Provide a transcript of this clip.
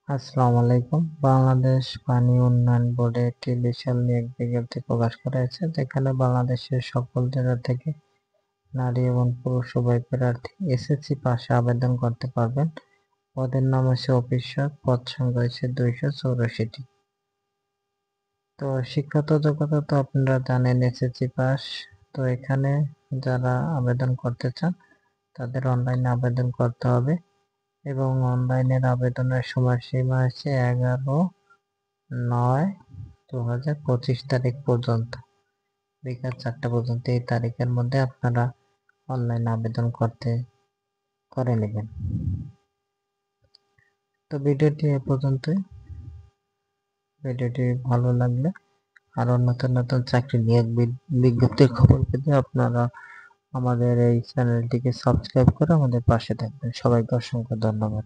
আসসালামু আলাইকুম। বাংলাদেশ পানি উন্নয়ন বোর্ডে একটি বিশাল নিয়োগ বিজ্ঞপ্তি প্রকাশ করা হয়েছে, যেখানে বাংলাদেশের সকল জেলা থেকে নারী এবং পুরুষ উভয় প্রার্থী এসএসসি পাশে আবেদন করতে পারবেন। পদের নাম হচ্ছে অফিসার, পদ সংখ্যা হচ্ছে 284টি। তো শিক্ষাগত যোগ্যতা তো আপনারা জানেন, এসএসসি পাস। তো এখানে যারা আবেদন করতে চান তাদের অনলাইনে আবেদন করতে হবে এবং অনলাইনের আবেদনের সময়সীমা হচ্ছে 11/9/2025 তারিখ পর্যন্ত, বিকাল 4টা পর্যন্ত। এই তারিখের মধ্যে আপনারা অনলাইন আবেদন করে নেবেন। তো ভিডিওটি এ পর্যন্তই। ভিডিওটি ভালো লাগলে আরো নতুন নতুন চাকরি নিয়োগ বিজ্ঞপ্তির খবর পেতে আপনারা আমাদের এই চ্যানেলটিকে সাবস্ক্রাইব করে আমাদের পাশে থাকবেন। সবাইকে অসংখ্য ধন্যবাদ।